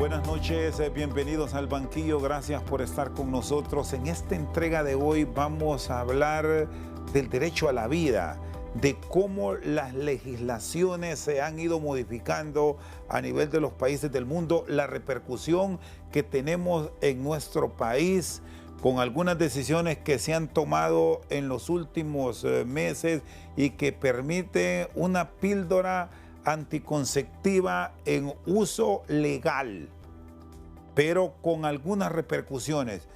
Buenas noches, bienvenidos al banquillo, gracias por estar con nosotros. En esta entrega de hoy vamos a hablar del derecho a la vida, de cómo las legislaciones se han ido modificando a nivel de los países del mundo, la repercusión que tenemos en nuestro país con algunas decisiones que se han tomado en los últimos meses y que permiten una píldora anticonceptiva en uso legal, pero con algunas repercusiones.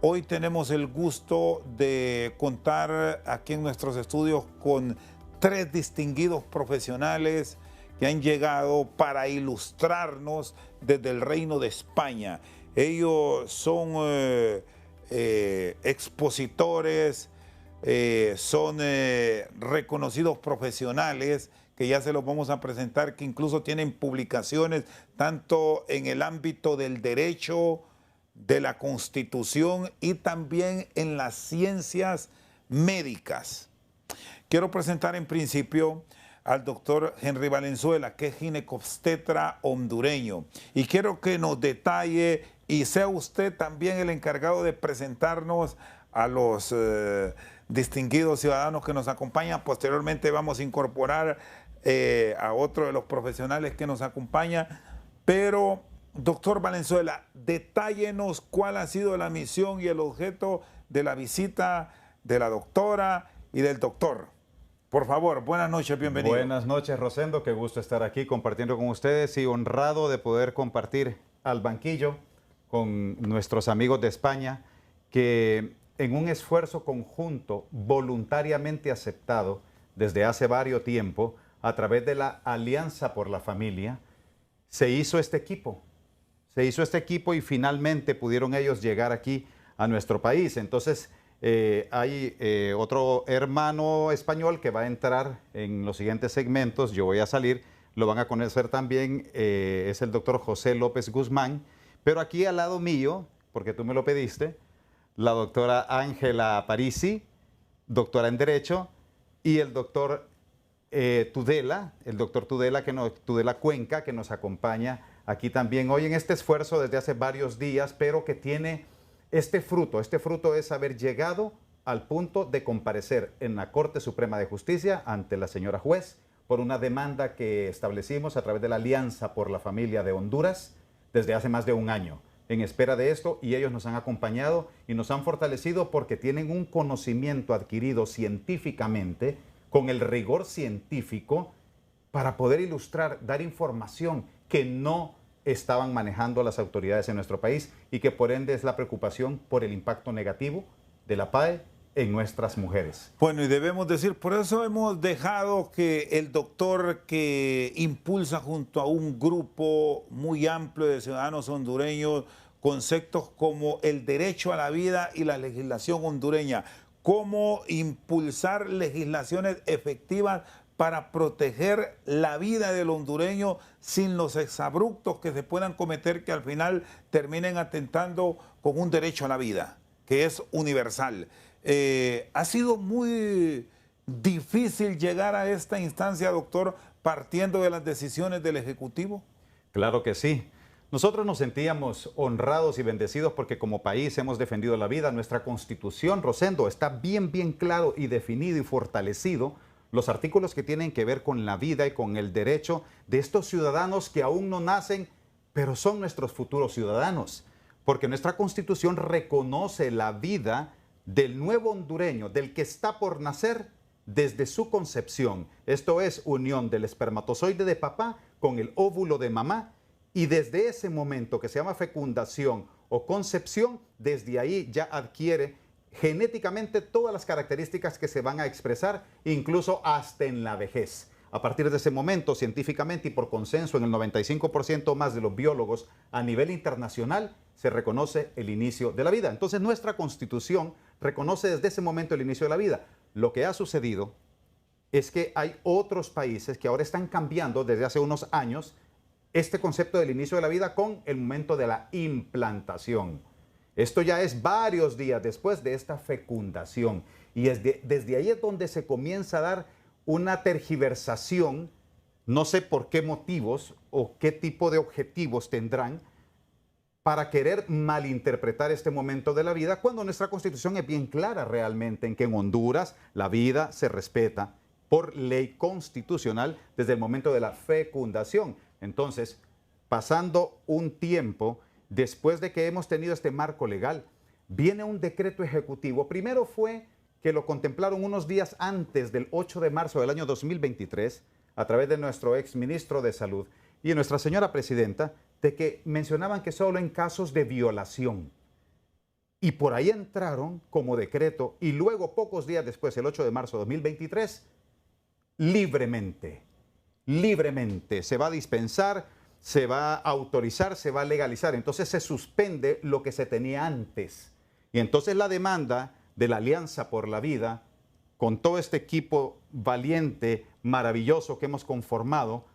Hoy tenemos el gusto de contar aquí en nuestros estudios con tres distinguidos profesionales que han llegado para ilustrarnos desde el Reino de España. Ellos son expositores, son reconocidos profesionales que ya se los vamos a presentar, que incluso tienen publicaciones tanto en el ámbito del derecho, de la Constitución y también en las ciencias médicas. Quiero presentar en principio al doctor Henry Valenzuela, que es ginecobstetra hondureño, y quiero que nos detalle y sea usted también el encargado de presentarnos a los distinguidos ciudadanos que nos acompañan. Posteriormente vamos a incorporar a otro de los profesionales que nos acompaña, pero doctor Valenzuela, detállenos cuál ha sido la misión y el objeto de la visita de la doctora y del doctor. Por favor, buenas noches, bienvenido. Buenas noches, Rosendo, qué gusto estar aquí compartiendo con ustedes y honrado de poder compartir al banquillo con nuestros amigos de España, que en un esfuerzo conjunto voluntariamente aceptado desde hace varios tiempo, a través de la Alianza por la Familia, se hizo este equipo. Se hizo este equipo y finalmente pudieron ellos llegar aquí a nuestro país. Entonces, hay otro hermano español que va a entrar en los siguientes segmentos. Yo voy a salir, lo van a conocer también, es el doctor José López Guzmán. Pero aquí al lado mío, porque tú me lo pediste, la doctora Ángela Parisi, doctora en Derecho, y el doctor Tudela, Tudela Cuenca, que nos acompaña aquí también hoy en este esfuerzo desde hace varios días, pero que tiene este fruto. Este fruto es haber llegado al punto de comparecer en la Corte Suprema de Justicia ante la señora juez por una demanda que establecimos a través de la Alianza por la Familia de Honduras desde hace más de un año, en espera de esto, y ellos nos han acompañado y nos han fortalecido porque tienen un conocimiento adquirido científicamente, con el rigor científico, para poder ilustrar, dar información que no estaban manejando las autoridades en nuestro país y que por ende es la preocupación por el impacto negativo de la PAE en nuestras mujeres. Bueno, y debemos decir, por eso hemos dejado que el doctor que impulsa junto a un grupo muy amplio de ciudadanos hondureños conceptos como el derecho a la vida y la legislación hondureña, cómo impulsar legislaciones efectivas para proteger la vida del hondureño sin los exabruptos que se puedan cometer, que al final terminen atentando con un derecho a la vida, que es universal. Ha sido muy difícil llegar a esta instancia, doctor, partiendo de las decisiones del Ejecutivo. Claro que sí. Nosotros nos sentíamos honrados y bendecidos porque como país hemos defendido la vida. Nuestra Constitución, Rosendo, está bien claro y definido y fortalecido los artículos que tienen que ver con la vida y con el derecho de estos ciudadanos que aún no nacen, pero son nuestros futuros ciudadanos. Porque nuestra Constitución reconoce la vida del nuevo hondureño, del que está por nacer desde su concepción. Esto es unión del espermatozoide de papá con el óvulo de mamá. Y desde ese momento que se llama fecundación o concepción, desde ahí ya adquiere genéticamente todas las características que se van a expresar, incluso hasta en la vejez. A partir de ese momento, científicamente y por consenso en el 95% más de los biólogos a nivel internacional, se reconoce el inicio de la vida. Entonces nuestra Constitución reconoce desde ese momento el inicio de la vida. Lo que ha sucedido es que hay otros países que ahora están cambiando desde hace unos años este concepto del inicio de la vida con el momento de la implantación. Esto ya es varios días después de esta fecundación y desde ahí es donde se comienza a dar una tergiversación, no sé por qué motivos o qué tipo de objetivos tendrán, para querer malinterpretar este momento de la vida cuando nuestra Constitución es bien clara realmente en que en Honduras la vida se respeta por ley constitucional desde el momento de la fecundación. Entonces, pasando un tiempo después de que hemos tenido este marco legal, viene un decreto ejecutivo. Primero fue que lo contemplaron unos días antes del 8 de marzo del año 2023 a través de nuestro exministro de Salud y de nuestra señora presidenta, de que mencionaban que solo en casos de violación. Y por ahí entraron como decreto y luego pocos días después, el 8 de marzo de 2023, libremente se va a dispensar, se va a autorizar, se va a legalizar. Entonces se suspende lo que se tenía antes. Y entonces la demanda de la Alianza por la Vida, con todo este equipo valiente, maravilloso que hemos conformado,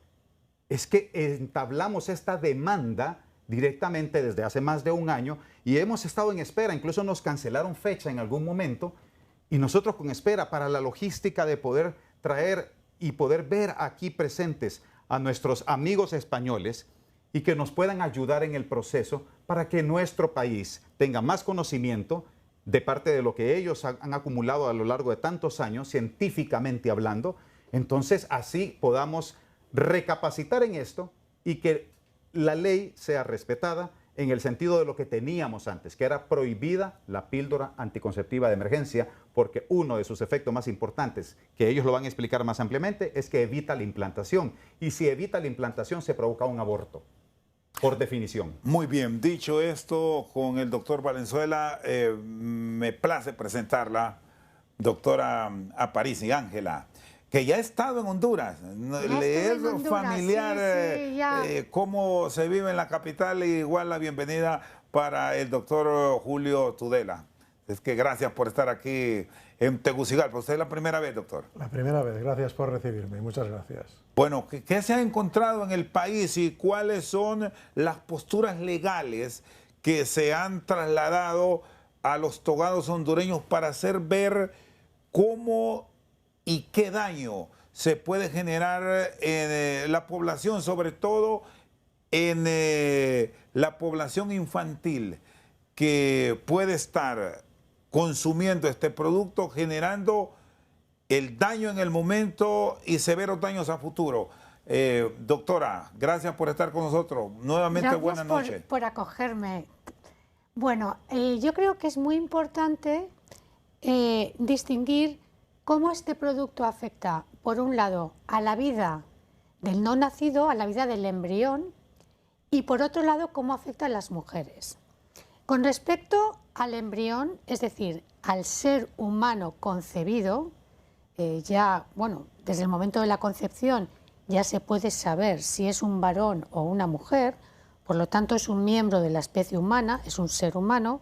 es que entablamos esta demanda directamente desde hace más de un año y hemos estado en espera, incluso nos cancelaron fecha en algún momento y nosotros con espera para la logística de poder traer y poder ver aquí presentes a nuestros amigos españoles y que nos puedan ayudar en el proceso para que nuestro país tenga más conocimiento de parte de lo que ellos han acumulado a lo largo de tantos años, científicamente hablando. Entonces así podamos recapacitar en esto y que la ley sea respetada en el sentido de lo que teníamos antes, que era prohibida la píldora anticonceptiva de emergencia, porque uno de sus efectos más importantes, que ellos lo van a explicar más ampliamente, es que evita la implantación. Y si evita la implantación, se provoca un aborto, por definición. Muy bien, dicho esto, con el doctor Valenzuela, me place presentarla, doctora Aparici Ángela, que ya ha estado en Honduras. Le es familiar cómo se vive en la capital, igual la bienvenida para el doctor Julio Tudela. Es que gracias por estar aquí en Tegucigalpa. ¿Usted es la primera vez, doctor? La primera vez, gracias por recibirme, muchas gracias. Bueno, ¿qué se ha encontrado en el país y cuáles son las posturas legales que se han trasladado a los togados hondureños para hacer ver cómo y qué daño se puede generar en la población, sobre todo en la población infantil que puede estar consumiendo este producto, generando el daño en el momento y severos daños a futuro? Doctora, gracias por estar con nosotros. Nuevamente, buenas noches. Por acogerme. Bueno, yo creo que es muy importante distinguir cómo este producto afecta, por un lado, a la vida del no nacido, a la vida del embrión, y por otro lado, cómo afecta a las mujeres. Con respecto al embrión, es decir, al ser humano concebido, desde el momento de la concepción ya se puede saber si es un varón o una mujer, por lo tanto es un miembro de la especie humana, es un ser humano.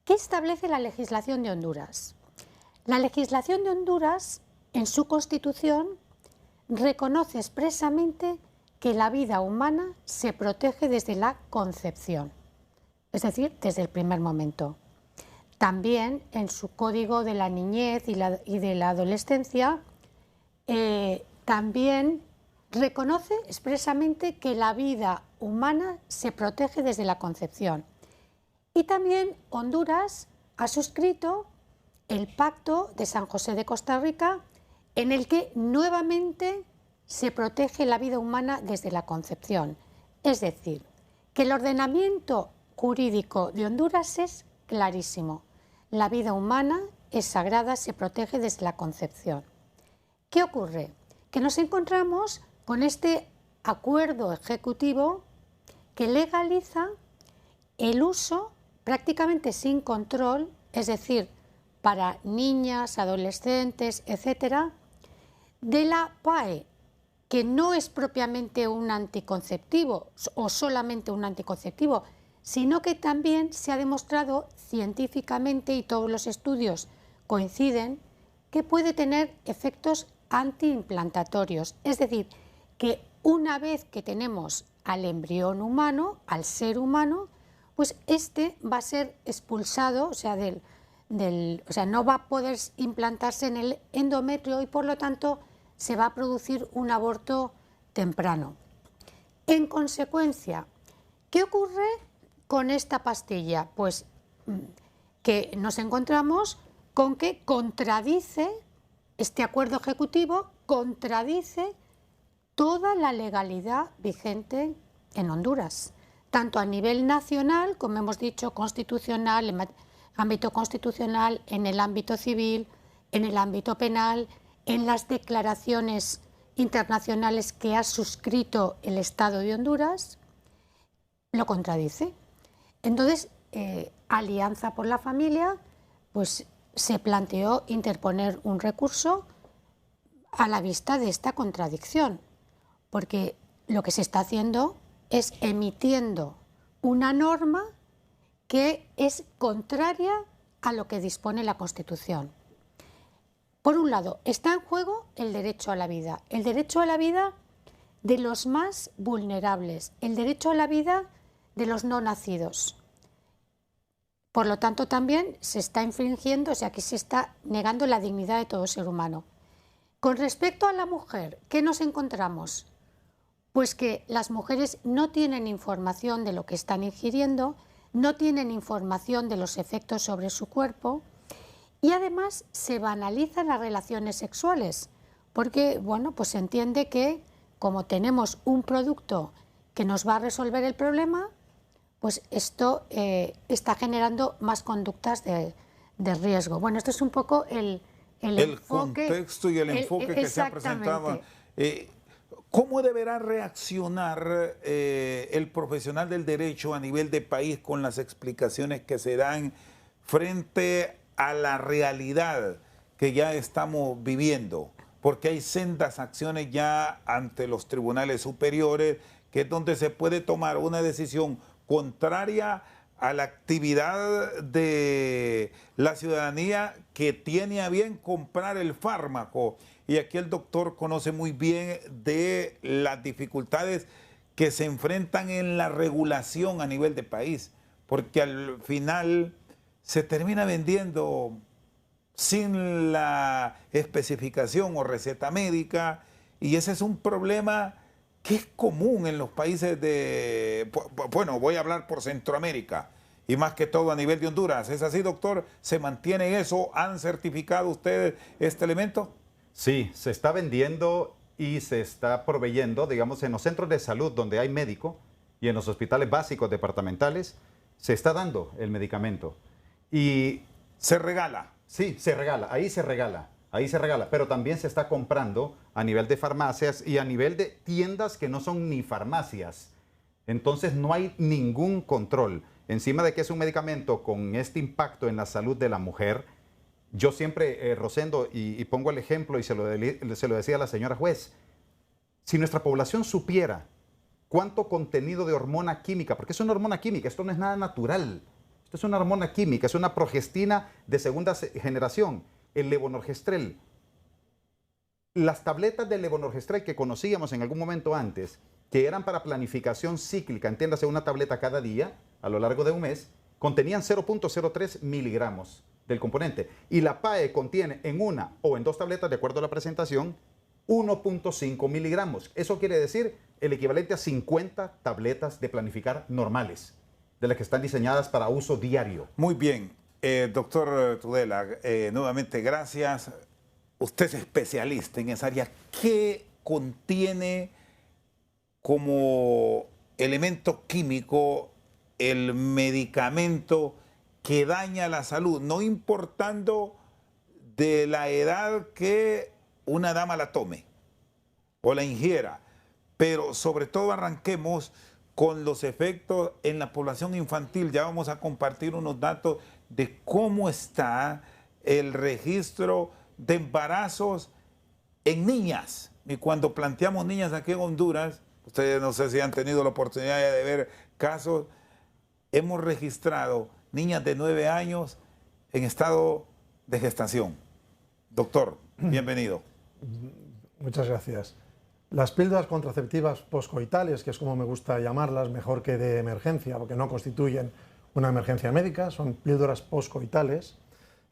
¿Qué establece la legislación de Honduras? La legislación de Honduras, en su Constitución, reconoce expresamente que la vida humana se protege desde la concepción, es decir, desde el primer momento. También en su Código de la Niñez y de la Adolescencia, también reconoce expresamente que la vida humana se protege desde la concepción. Y también Honduras ha suscrito el Pacto de San José de Costa Rica, en el que nuevamente se protege la vida humana desde la concepción. Es decir, que el ordenamiento jurídico de Honduras es clarísimo. La vida humana es sagrada, se protege desde la concepción. ¿Qué ocurre? Que nos encontramos con este acuerdo ejecutivo que legaliza el uso prácticamente sin control, es decir, para niñas, adolescentes, etcétera, de la PAE, que no es propiamente un anticonceptivo o solamente un anticonceptivo, sino que también se ha demostrado científicamente, y todos los estudios coinciden, que puede tener efectos antiimplantatorios. Es decir, que una vez que tenemos al embrión humano, al ser humano, pues este va a ser expulsado, o sea, no va a poder implantarse en el endometrio y por lo tanto se va a producir un aborto temprano. En consecuencia, ¿qué ocurre con esta pastilla? Pues que nos encontramos con que contradice, este acuerdo ejecutivo contradice toda la legalidad vigente en Honduras, tanto a nivel nacional, como hemos dicho, constitucional, en ámbito constitucional, en el ámbito civil, en el ámbito penal, en las declaraciones internacionales que ha suscrito el Estado de Honduras, lo contradice. Entonces, Alianza por la Familia pues, se planteó interponer un recurso a la vista de esta contradicción, porque lo que se está haciendo es emitiendo una norma que es contraria a lo que dispone la Constitución. Por un lado, está en juego el derecho a la vida de los más vulnerables, el derecho a la vida de los no nacidos. Por lo tanto, también se está infringiendo, o sea, que se está negando la dignidad de todo ser humano. Con respecto a la mujer, ¿qué nos encontramos? Pues que las mujeres no tienen información de lo que están ingiriendo, no tienen información de los efectos sobre su cuerpo y además se banalizan las relaciones sexuales, porque bueno, pues se entiende que como tenemos un producto que nos va a resolver el problema, pues esto está generando más conductas de riesgo. Bueno, esto es un poco el enfoque, contexto y el enfoque que se ha presentado. ¿Cómo deberá reaccionar el profesional del derecho a nivel de país con las explicaciones que se dan frente a la realidad que ya estamos viviendo? Porque hay sendas acciones ya ante los tribunales superiores, que es donde se puede tomar una decisión contraria a la actividad de la ciudadanía que tiene a bien comprar el fármaco. Y aquí el doctor conoce muy bien de las dificultades que se enfrentan en la regulación a nivel de país, porque al final se termina vendiendo sin la especificación o receta médica, y ese es un problema que es común en los países de, bueno, voy a hablar por Centroamérica y más que todo a nivel de Honduras. ¿Es así, doctor? ¿Se mantiene eso? ¿Han certificado ustedes este elemento? Sí, se está vendiendo y se está proveyendo, digamos, en los centros de salud donde hay médico y en los hospitales básicos departamentales, se está dando el medicamento. Y ¿se regala? Sí, se regala, ahí se regala. Ahí se regala, pero también se está comprando a nivel de farmacias y a nivel de tiendas que no son ni farmacias. Entonces no hay ningún control. Encima de que es un medicamento con este impacto en la salud de la mujer, yo siempre, Rosendo, y pongo el ejemplo y se lo decía a la señora juez, si nuestra población supiera cuánto contenido de hormona química, porque es una hormona química, esto no es nada natural, esto es una hormona química, es una progestina de segunda generación, el levonorgestrel. Las tabletas de levonorgestrel que conocíamos en algún momento antes, que eran para planificación cíclica, entiéndase una tableta cada día a lo largo de un mes, contenían 0.03 miligramos del componente. Y la PAE contiene en una o en dos tabletas, de acuerdo a la presentación, 1.5 miligramos. Eso quiere decir el equivalente a 50 tabletas de planificar normales, de las que están diseñadas para uso diario. Muy bien. Doctor Tudela, nuevamente gracias. Usted es especialista en esa área. ¿Qué contiene como elemento químico el medicamento que daña la salud, no importando de la edad que una dama la tome o la ingiera? Pero sobre todo arranquemos con los efectos en la población infantil. Ya vamos a compartir unos datos de cómo está el registro de embarazos en niñas. Y cuando planteamos niñas aquí en Honduras, ustedes no sé si han tenido la oportunidad de ver casos, hemos registrado niñas de 9 años en estado de gestación. Doctor, bienvenido. Muchas gracias. Las píldoras contraceptivas poscoitales, que es como me gusta llamarlas, mejor que de emergencia, porque no constituyen una emergencia médica, son píldoras poscoitales.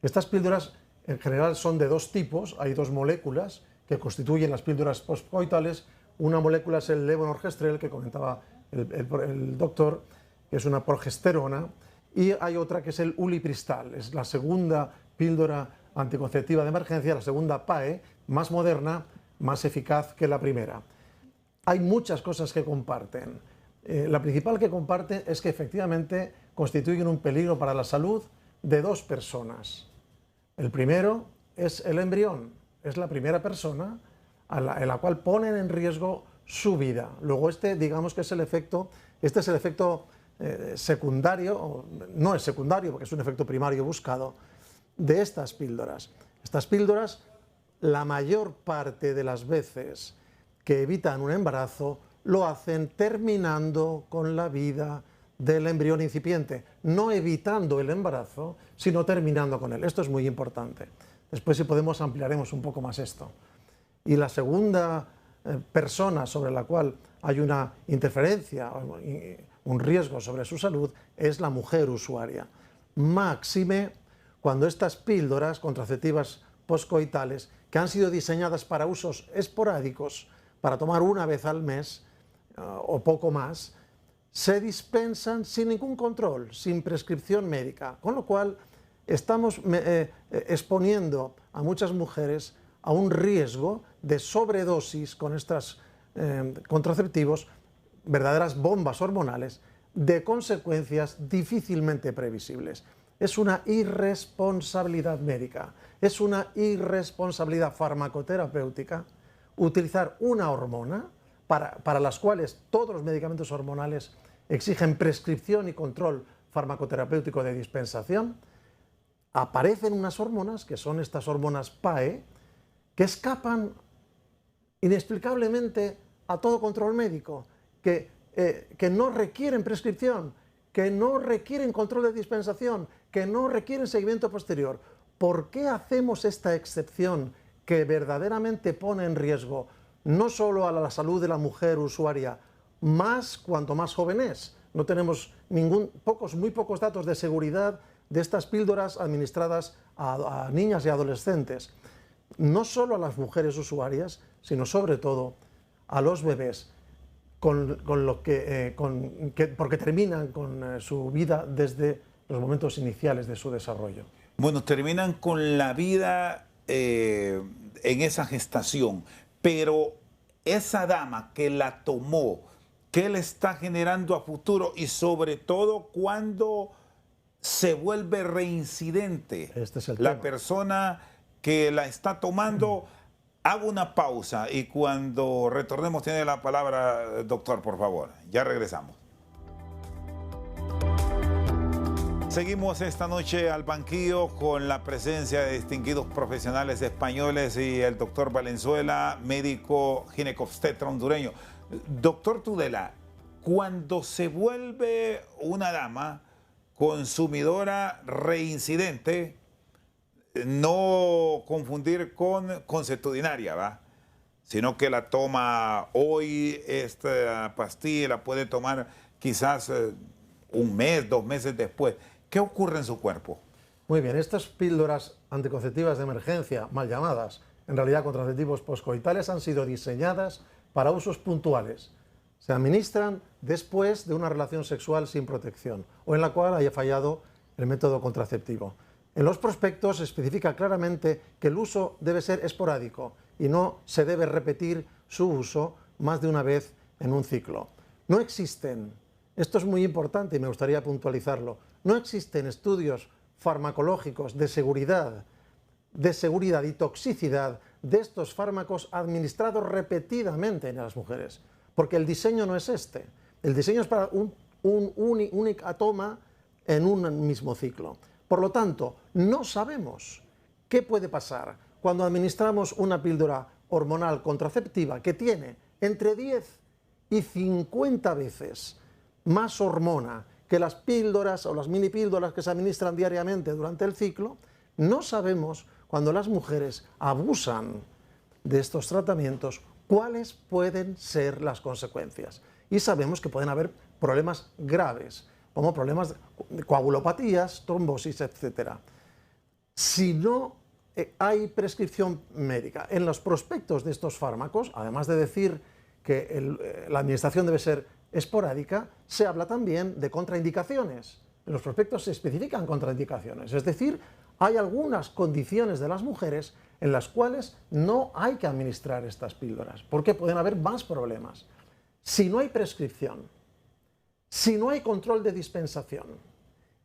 Estas píldoras en general son de dos tipos, hay dos moléculas que constituyen las píldoras poscoitales. Una molécula es el levonorgestrel, que comentaba el doctor, que es una progesterona, y hay otra que es el ulipristal, es la segunda píldora anticonceptiva de emergencia, la segunda PAE, más moderna, más eficaz que la primera. Hay muchas cosas que comparten. La principal que comparten es que efectivamente constituyen un peligro para la salud de dos personas. El primero es el embrión, es la primera persona en la cual ponen en riesgo su vida. Luego digamos que es el efecto, secundario, o no es secundario porque es un efecto primario buscado, de estas píldoras. Estas píldoras, la mayor parte de las veces que evitan un embarazo, lo hacen terminando con la vida del embrión incipiente, no evitando el embarazo, sino terminando con él. Esto es muy importante. Después, si podemos, ampliaremos un poco más esto. Y la segunda persona sobre la cual hay una interferencia, un riesgo sobre su salud, es la mujer usuaria. Máxime cuando estas píldoras contraceptivas poscoitales, que han sido diseñadas para usos esporádicos, para tomar una vez al mes o poco más, se dispensan sin ningún control, sin prescripción médica, con lo cual estamos exponiendo a muchas mujeres a un riesgo de sobredosis con estos contraceptivos, verdaderas bombas hormonales, de consecuencias difícilmente previsibles. Es una irresponsabilidad médica, es una irresponsabilidad farmacoterapéutica utilizar una hormona para las cuales todos los medicamentos hormonales exigen prescripción y control farmacoterapéutico de dispensación. Aparecen unas hormonas, que son estas hormonas PAE, que escapan inexplicablemente a todo control médico, que no requieren prescripción, que no requieren control de dispensación, que no requieren seguimiento posterior. ¿Por qué hacemos esta excepción que verdaderamente pone en riesgo no solo a la salud de la mujer usuaria, más cuanto más joven es? No tenemos muy pocos datos de seguridad de estas píldoras administradas a niñas y adolescentes. No solo a las mujeres usuarias, sino sobre todo a los bebés, porque terminan con su vida desde los momentos iniciales de su desarrollo. Bueno, terminan con la vida en esa gestación, pero esa dama que la tomó, ¿qué le está generando a futuro? Y sobre todo cuando se vuelve reincidente la persona que la está tomando. Hago una pausa y cuando retornemos tiene la palabra, doctor, por favor. Ya regresamos. Seguimos esta noche al banquillo con la presencia de distinguidos profesionales españoles y el doctor Valenzuela, médico ginecobstetra hondureño. Doctor Tudela, cuando se vuelve una dama consumidora reincidente, no confundir con consuetudinaria, ¿va? Sino que la toma hoy, esta pastilla la puede tomar quizás un mes, 2 meses después. ¿Qué ocurre en su cuerpo? Muy bien, estas píldoras anticonceptivas de emergencia, mal llamadas, en realidad contraceptivos poscoitales, han sido diseñadas para usos puntuales. Se administran después de una relación sexual sin protección o en la cual haya fallado el método contraceptivo. En los prospectos se especifica claramente que el uso debe ser esporádico y no se debe repetir su uso más de una vez en un ciclo. No existen, esto es muy importante y me gustaría puntualizarlo, no existen estudios farmacológicos de seguridad y toxicidad de estos fármacos administrados repetidamente en las mujeres, porque el diseño no es este. El diseño es para una única toma en un mismo ciclo. Por lo tanto, no sabemos qué puede pasar cuando administramos una píldora hormonal contraceptiva que tiene entre 10 y 50 veces más hormona que las píldoras o las mini píldoras que se administran diariamente durante el ciclo. No sabemos, cuando las mujeres abusan de estos tratamientos, cuáles pueden ser las consecuencias. Y sabemos que pueden haber problemas graves, como problemas de coagulopatías, trombosis, etc. Si no hay prescripción médica en los prospectos de estos fármacos, además de decir que la administración debe ser esporádica, se habla también de contraindicaciones. En los prospectos se especifican contraindicaciones, es decir, hay algunas condiciones de las mujeres en las cuales no hay que administrar estas píldoras, porque pueden haber más problemas. Si no hay prescripción, si no hay control de dispensación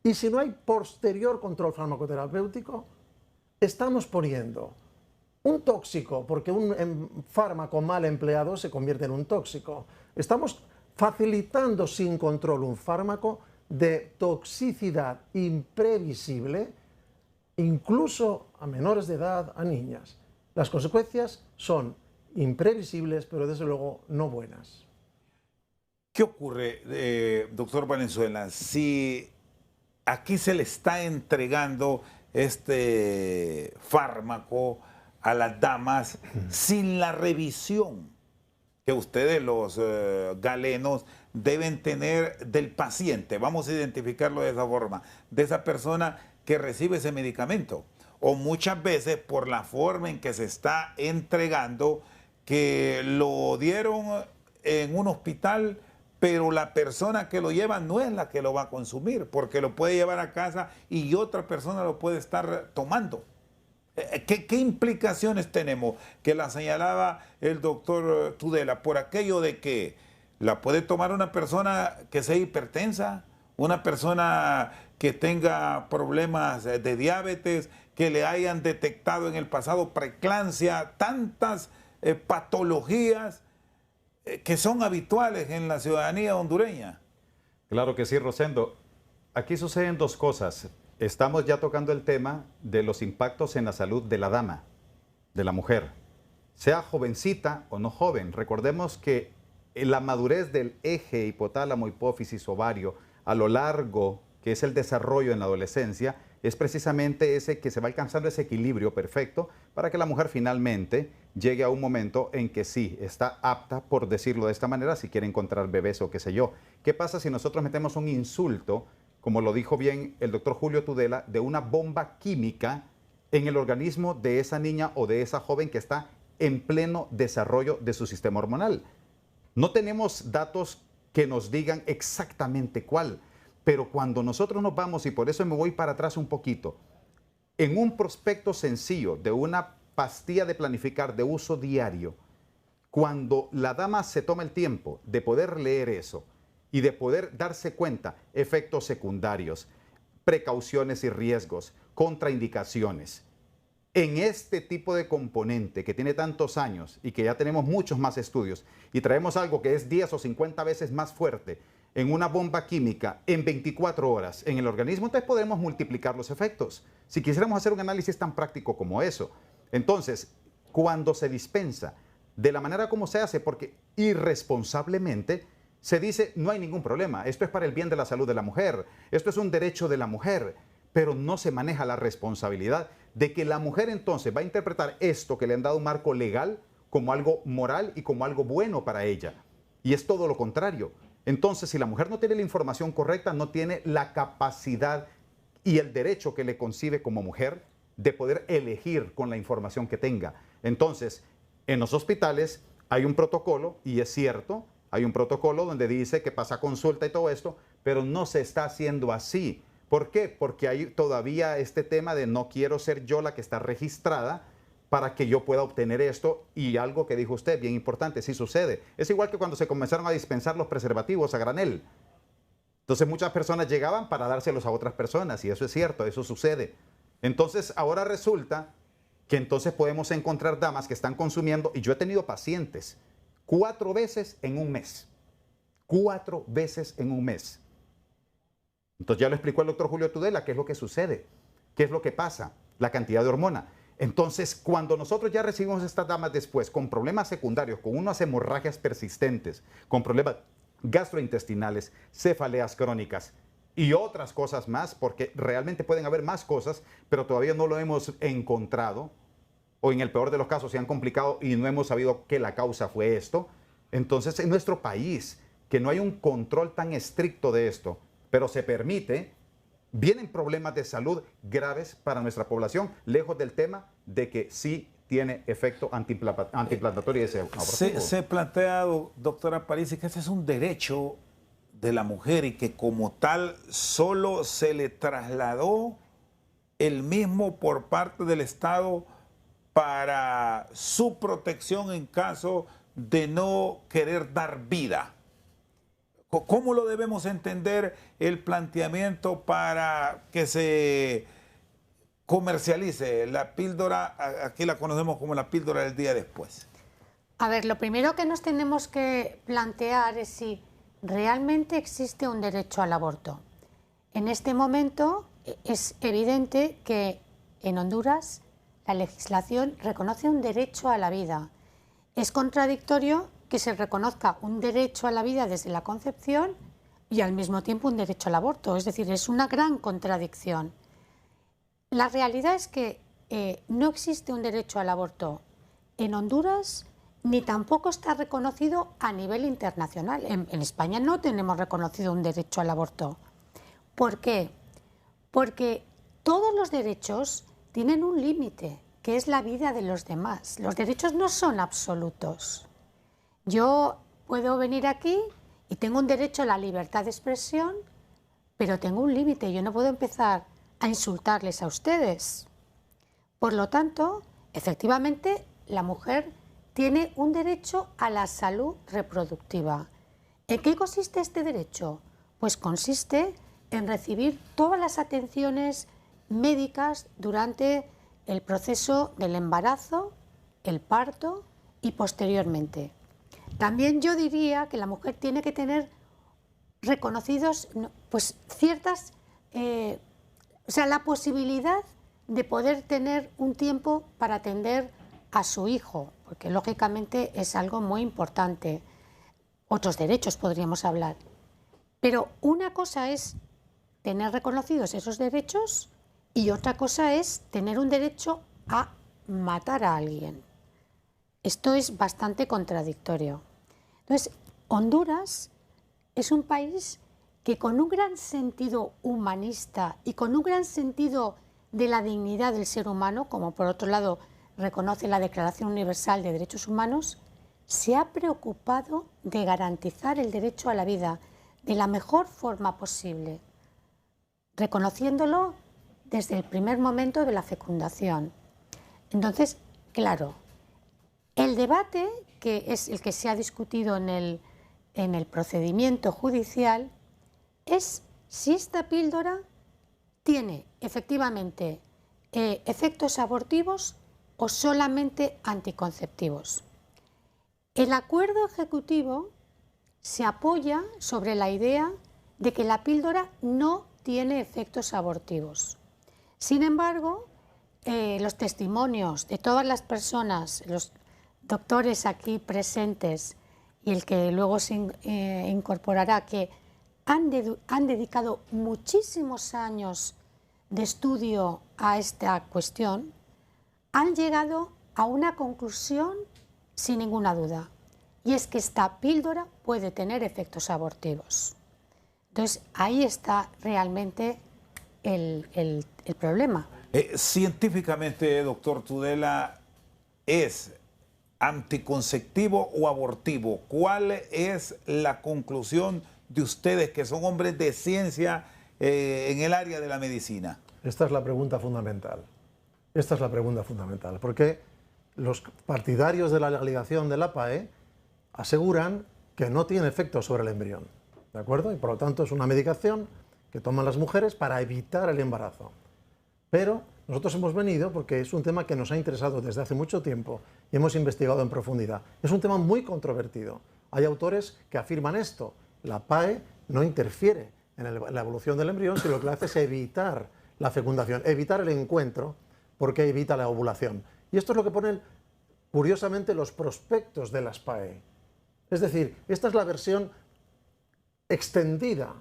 y si no hay posterior control farmacoterapéutico, estamos poniendo un tóxico, porque un fármaco mal empleado se convierte en un tóxico. Estamos facilitando sin control un fármaco de toxicidad imprevisible, incluso a menores de edad, a niñas. Las consecuencias son imprevisibles, pero desde luego no buenas. ¿Qué ocurre, doctor Valenzuela, si aquí se le está entregando este fármaco a las damas sin la revisión que ustedes, los galenos, deben tener del paciente? Vamos a identificarlo de esa forma, de esa persona que recibe ese medicamento. O muchas veces por la forma en que se está entregando, que lo dieron en un hospital, pero la persona que lo lleva no es la que lo va a consumir, porque lo puede llevar a casa y otra persona lo puede estar tomando. ¿Qué implicaciones tenemos? Que la señalaba el doctor Tudela, por aquello de que la puede tomar una persona que sea hipertensa, una persona que tenga problemas de diabetes, que le hayan detectado en el pasado preeclampsia, tantas patologías que son habituales en la ciudadanía hondureña. Claro que sí, Rosendo. Aquí suceden dos cosas. Estamos ya tocando el tema de los impactos en la salud de la dama, de la mujer, sea jovencita o no joven. Recordemos que la madurez del eje hipotálamo, hipófisis, ovario, a lo largo que es el desarrollo en la adolescencia, es precisamente ese que se va alcanzando ese equilibrio perfecto para que la mujer finalmente llegue a un momento en que sí, está apta, por decirlo de esta manera, si quiere encontrar bebés o qué sé yo. ¿Qué pasa si nosotros metemos un insulto, como lo dijo bien el doctor Julio Tudela, de una bomba química en el organismo de esa niña o de esa joven que está en pleno desarrollo de su sistema hormonal? No tenemos datos que nos digan exactamente cuál, pero cuando nosotros nos vamos, y por eso me voy para atrás un poquito, en un prospecto sencillo de una pastilla de planificar de uso diario, cuando la dama se toma el tiempo de poder leer eso y de poder darse cuenta efectos secundarios, precauciones y riesgos, contraindicaciones, en este tipo de componente que tiene tantos años y que ya tenemos muchos más estudios y traemos algo que es 10 o 50 veces más fuerte en una bomba química en 24 horas en el organismo, entonces podremos multiplicar los efectos. Si quisiéramos hacer un análisis tan práctico como eso. Entonces, cuando se dispensa de la manera como se hace, porque irresponsablemente se dice no hay ningún problema, esto es para el bien de la salud de la mujer, esto es un derecho de la mujer, pero no se maneja la responsabilidad de que la mujer entonces va a interpretar esto que le han dado un marco legal como algo moral y como algo bueno para ella. Y es todo lo contrario. Entonces, si la mujer no tiene la información correcta, no tiene la capacidad y el derecho que le concibe como mujer de poder elegir con la información que tenga. Entonces, en los hospitales hay un protocolo, y es cierto, hay un protocolo donde dice que pasa consulta y todo esto, pero no se está haciendo así. ¿Por qué? Porque hay todavía este tema de no quiero ser yo la que está registrada para que yo pueda obtener esto, y algo que dijo usted, bien importante, sí sucede. Es igual que cuando se comenzaron a dispensar los preservativos a granel. Entonces muchas personas llegaban para dárselos a otras personas, y eso es cierto, eso sucede. Entonces ahora resulta que entonces podemos encontrar damas que están consumiendo, y yo he tenido pacientes 4 veces en un mes. 4 veces en un mes. Entonces ya lo explicó el doctor Julio Tudela, qué es lo que sucede, qué es lo que pasa, la cantidad de hormona. Entonces, cuando nosotros ya recibimos estas damas después con problemas secundarios, con unas hemorragias persistentes, con problemas gastrointestinales, cefaleas crónicas y otras cosas más, porque realmente pueden haber más cosas, pero todavía no lo hemos encontrado, o en el peor de los casos se han complicado y no hemos sabido que la causa fue esto. Entonces, en nuestro país, que no hay un control tan estricto de esto, pero se permite, vienen problemas de salud graves para nuestra población, lejos del tema de que sí tiene efecto antiimplantatorio ese abortivo. Se plantea, doctora Parisi, que ese es un derecho de la mujer y que como tal solo se le trasladó el mismo por parte del Estado para su protección en caso de no querer dar vida. ¿Cómo lo debemos entender el planteamiento para que se comercialice la píldora? Aquí la conocemos como la píldora del día después. A ver, lo primero que nos tenemos que plantear es si realmente existe un derecho al aborto. En este momento es evidente que en Honduras la legislación reconoce un derecho a la vida. Es contradictorio que se reconozca un derecho a la vida desde la concepción y al mismo tiempo un derecho al aborto. Es decir, es una gran contradicción. La realidad es que no existe un derecho al aborto en Honduras, ni tampoco está reconocido a nivel internacional. En España no tenemos reconocido un derecho al aborto. ¿Por qué? Porque todos los derechos tienen un límite, que es la vida de los demás. Los derechos no son absolutos. Yo puedo venir aquí y tengo un derecho a la libertad de expresión, pero tengo un límite. Yo no puedo empezar a insultarles a ustedes. Por lo tanto, efectivamente, la mujer tiene un derecho a la salud reproductiva. ¿En qué consiste este derecho? Pues consiste en recibir todas las atenciones médicas durante el proceso del embarazo, el parto y posteriormente. También yo diría que la mujer tiene que tener reconocidos pues ciertas, la posibilidad de poder tener un tiempo para atender a su hijo, porque lógicamente es algo muy importante. Otros derechos podríamos hablar. Pero una cosa es tener reconocidos esos derechos y otra cosa es tener un derecho a matar a alguien. Esto es bastante contradictorio. Entonces, Honduras es un país que con un gran sentido humanista y con un gran sentido de la dignidad del ser humano, como por otro lado reconoce la Declaración Universal de Derechos Humanos, se ha preocupado de garantizar el derecho a la vida de la mejor forma posible, reconociéndolo desde el primer momento de la fecundación. Entonces, claro, el debate, que es el que se ha discutido en el procedimiento judicial, es si esta píldora tiene efectivamente efectos abortivos o solamente anticonceptivos. El acuerdo ejecutivo se apoya sobre la idea de que la píldora no tiene efectos abortivos. Sin embargo, los testimonios de todas las personas, los doctores aquí presentes y el que luego se incorporará, que han dedicado muchísimos años de estudio a esta cuestión, han llegado a una conclusión sin ninguna duda, y es que esta píldora puede tener efectos abortivos. Entonces, ahí está realmente el problema. Científicamente, doctor Tudela, ¿es anticonceptivo o abortivo? ¿Cuál es la conclusión de ustedes, que son hombres de ciencia en el área de la medicina? Esta es la pregunta fundamental. Esta es la pregunta fundamental, porque los partidarios de la legalización de la PAE aseguran que no tiene efecto sobre el embrión, ¿de acuerdo? Y por lo tanto es una medicación que toman las mujeres para evitar el embarazo. Pero nosotros hemos venido porque es un tema que nos ha interesado desde hace mucho tiempo y hemos investigado en profundidad. Es un tema muy controvertido. Hay autores que afirman esto. La PAE no interfiere en la evolución del embrión, sino lo que hace es evitar la fecundación, evitar el encuentro, porque evita la ovulación. Y esto es lo que ponen, curiosamente, los prospectos de las PAE. Es decir, esta es la versión extendida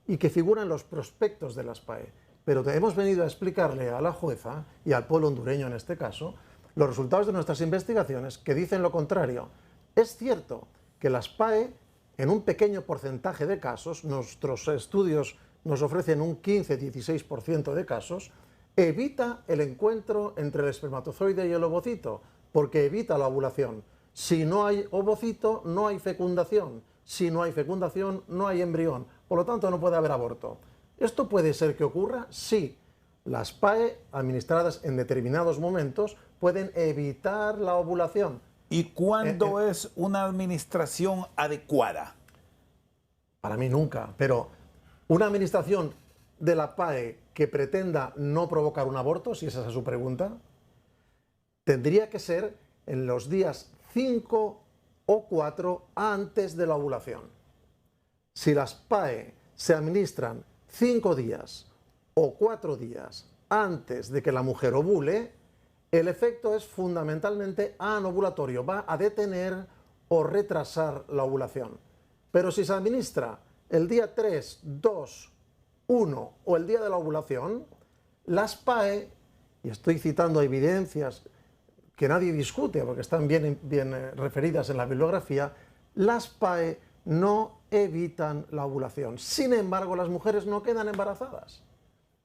y que figura en los prospectos de las PAE. Pero hemos venido a explicarle a la jueza y al pueblo hondureño en este caso los resultados de nuestras investigaciones que dicen lo contrario. Es cierto que las PAE, en un pequeño porcentaje de casos, nuestros estudios nos ofrecen un 15-16% de casos, evita el encuentro entre el espermatozoide y el ovocito, porque evita la ovulación. Si no hay ovocito, no hay fecundación. Si no hay fecundación, no hay embrión. Por lo tanto, no puede haber aborto. ¿Esto puede ser que ocurra? Sí. Las PAE, administradas en determinados momentos, pueden evitar la ovulación. ¿Y cuándo es una administración adecuada? Para mí nunca, pero una administración de la PAE que pretenda no provocar un aborto, si esa es su pregunta, tendría que ser en los días 5 o 4 antes de la ovulación. Si las PAE se administran 5 días o 4 días antes de que la mujer ovule, el efecto es fundamentalmente anovulatorio, va a detener o retrasar la ovulación. Pero si se administra el día 3, 2, 1 o el día de la ovulación, las PAE, y estoy citando evidencias que nadie discute porque están bien referidas en la bibliografía, las PAE no evitan la ovulación. Sin embargo, las mujeres no quedan embarazadas.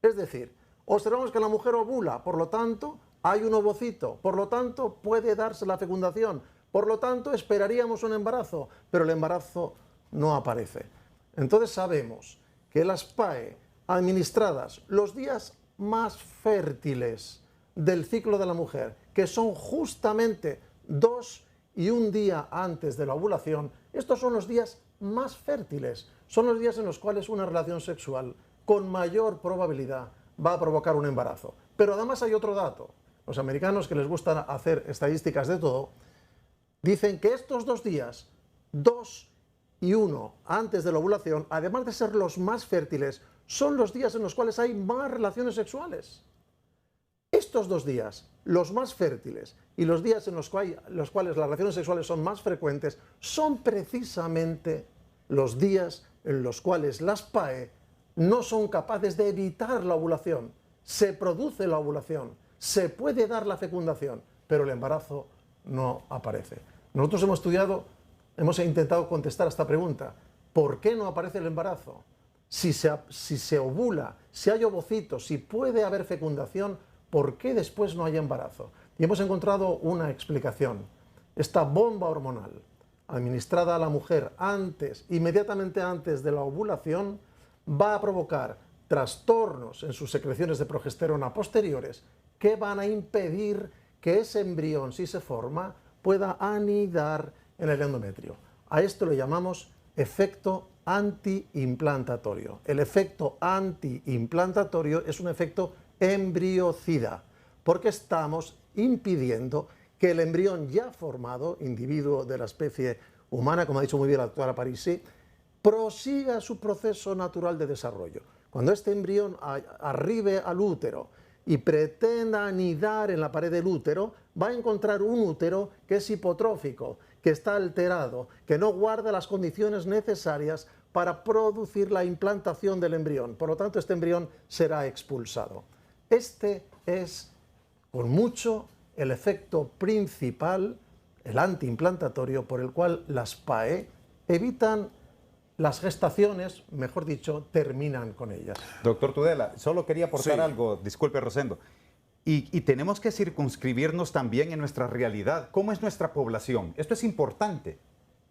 Es decir, observamos que la mujer ovula, por lo tanto, hay un ovocito, por lo tanto, puede darse la fecundación, por lo tanto, esperaríamos un embarazo, pero el embarazo no aparece. Entonces sabemos que las PAE administradas los días más fértiles del ciclo de la mujer, que son justamente 2 y 1 día antes de la ovulación, estos son los días más fértiles, son los días en los cuales una relación sexual con mayor probabilidad va a provocar un embarazo. Pero además hay otro dato. Los americanos, que les gusta hacer estadísticas de todo, dicen que estos 2 días, 2 y 1 antes de la ovulación, además de ser los más fértiles, son los días en los cuales hay más relaciones sexuales. Estos 2 días, los más fértiles y los días en los cuales las relaciones sexuales son más frecuentes, son precisamente los días en los cuales las PAE no son capaces de evitar la ovulación. Se produce la ovulación, se puede dar la fecundación, pero el embarazo no aparece. Nosotros hemos intentado contestar a esta pregunta. ¿Por qué no aparece el embarazo? Si se ovula, si hay ovocitos, si puede haber fecundación, ¿por qué después no hay embarazo? Y hemos encontrado una explicación. Esta bomba hormonal administrada a la mujer inmediatamente antes de la ovulación, va a provocar trastornos en sus secreciones de progesterona posteriores que van a impedir que ese embrión, si se forma, pueda anidar en el endometrio. A esto le llamamos efecto antiimplantatorio. El efecto antiimplantatorio es un efecto embriocida, porque estamos impidiendo que el embrión ya formado, individuo de la especie humana, como ha dicho muy bien la doctora Parisi, prosiga su proceso natural de desarrollo. Cuando este embrión arribe al útero y pretenda anidar en la pared del útero, va a encontrar un útero que es hipotrófico, que está alterado, que no guarda las condiciones necesarias para producir la implantación del embrión. Por lo tanto, este embrión será expulsado. Este es, con mucho, el efecto principal, el antiimplantatorio, por el cual las PAE evitan las gestaciones, mejor dicho, terminan con ellas. Doctor Tudela, solo quería aportar Sí. algo, disculpe Rosendo, y tenemos que circunscribirnos también en nuestra realidad. ¿Cómo es nuestra población? Esto es importante.